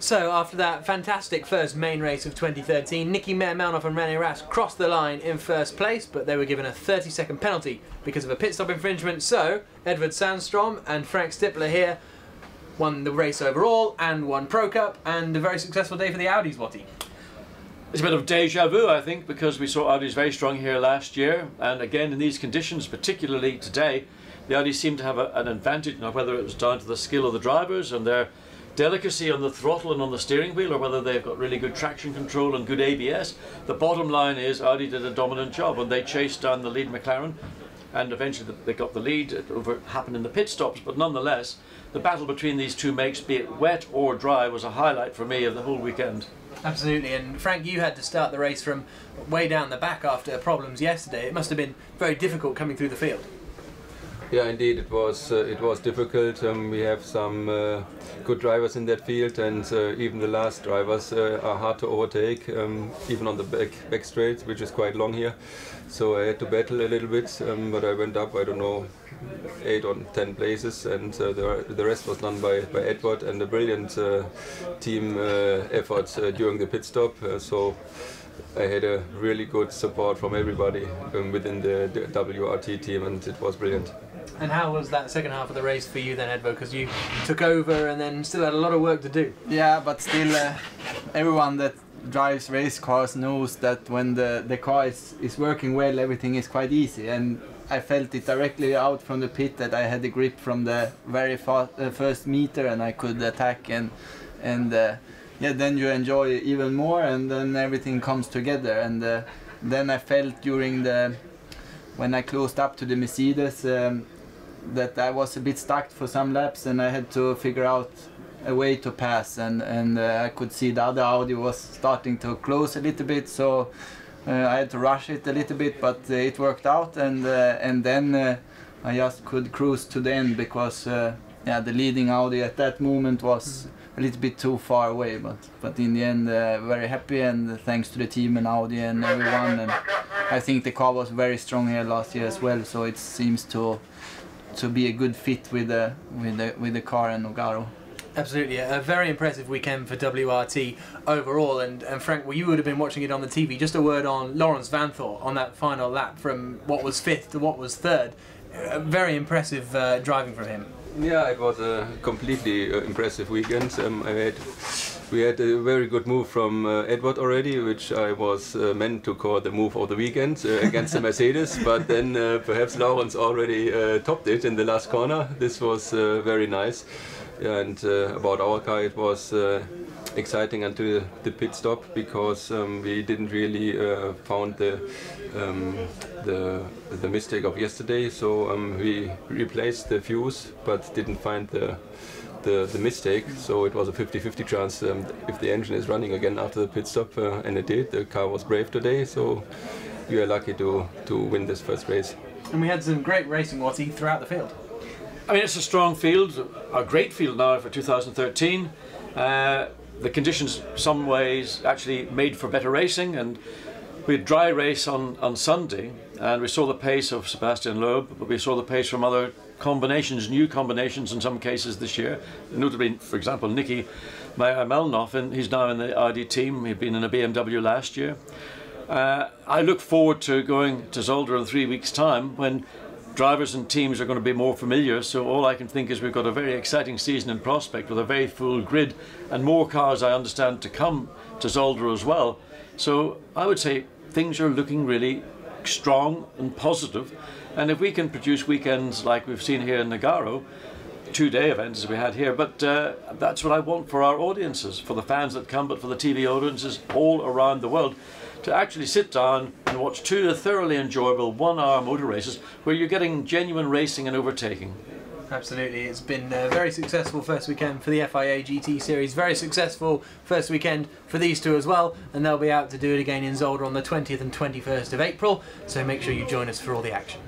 So after that fantastic first main race of 2013, Nicky Meyer-Melnoff and René Rast crossed the line in first place, but they were given a 30-second penalty because of a pit stop infringement. So Edvard Sandstrom and Frank Stippler here won the race overall and won Pro Cup, and a very successful day for the Audis, Watty. It's a bit of deja vu, I think, because we saw Audis very strong here last year, and again in these conditions, particularly today, the Audis seem to have an advantage. Now, whether it was down to the skill of the drivers and their delicacy on the throttle and on the steering wheel, or whether they've got really good traction control and good ABS, the bottom line is Audi did a dominant job and they chased down the lead McLaren, and eventually they got the lead. It happened in the pit stops, but nonetheless the battle between these two makes, be it wet or dry, was a highlight for me of the whole weekend. Absolutely. And Frank, you had to start the race from way down the back after problems yesterday. It must have been very difficult coming through the field. Yeah, indeed, it was difficult. We have some good drivers in that field, and even the last drivers are hard to overtake, even on the back straight, which is quite long here. So I had to battle a little bit, but I went up, I don't know, 8 or 10 places, and the rest was done by Edward, and a brilliant team effort during the pit stop. So I had a really good support from everybody within the WRT team, and it was brilliant. And how was that second half of the race for you then, Edvo? Because you took over and then still had a lot of work to do. Yeah, but still, everyone that drives race cars knows that when the car is working well, everything is quite easy. And I felt it directly out from the pit that I had the grip from the very first meter, and I could attack, and yeah, then you enjoy even more, and then everything comes together. And then I felt during when I closed up to the Mercedes that I was a bit stuck for some laps, and I had to figure out a way to pass, and I could see the other Audi was starting to close a little bit, so I had to rush it a little bit, but it worked out, and then I just could cruise to the end, because yeah, the leading Audi at that moment was a little bit too far away, but in the end very happy, and thanks to the team and Audi and everyone. And I think the car was very strong here last year as well, so it seems to be a good fit with the car and Nogaro. Absolutely, a very impressive weekend for WRT overall. And Frank, well, you would have been watching it on the TV. Just a word on Laurens Vanthoor on that final lap from what was 5th to what was 3rd. Very impressive driving from him. Yeah, it was a completely impressive weekend. We had a very good move from Edward already, which I was meant to call the move of the weekend against the Mercedes, but then perhaps Laurens already topped it in the last corner. This was very nice. And about our car, it was exciting until the pit stop, because we didn't really found the mistake of yesterday. So we replaced the fuse, but didn't find the mistake. So it was a 50-50 chance if the engine is running again after the pit stop, and it did. The car was brave today, so we are lucky to win this first race. And we had some great racing, Watty, throughout the field. I mean, it's a strong field, a great field now for 2013. The conditions, some ways, actually made for better racing, and we had a dry race on Sunday, and we saw the pace of Sebastian Loeb, but we saw the pace from other combinations, new combinations in some cases this year, notably, for example, Nicky Meyer-Melnoff, and he's now in the Audi team. He'd been in a BMW last year. I look forward to going to Zolder in 3 weeks' time, when drivers and teams are going to be more familiar. So all I can think is we've got a very exciting season in prospect, with a very full grid, and more cars, I understand, to come to Zolder as well. So I would say things are looking really strong and positive, and if we can produce weekends like we've seen here in Nogaro, 2-day events as we had here, but that's what I want for our audiences, for the fans that come, but for the TV audiences all around the world, to actually sit down and watch 2 thoroughly enjoyable 1-hour motor races where you're getting genuine racing and overtaking. Absolutely, it's been a very successful first weekend for the FIA GT Series, very successful first weekend for these two as well, and they'll be out to do it again in Zolder on the 20th and 21st of April, so make sure you join us for all the action.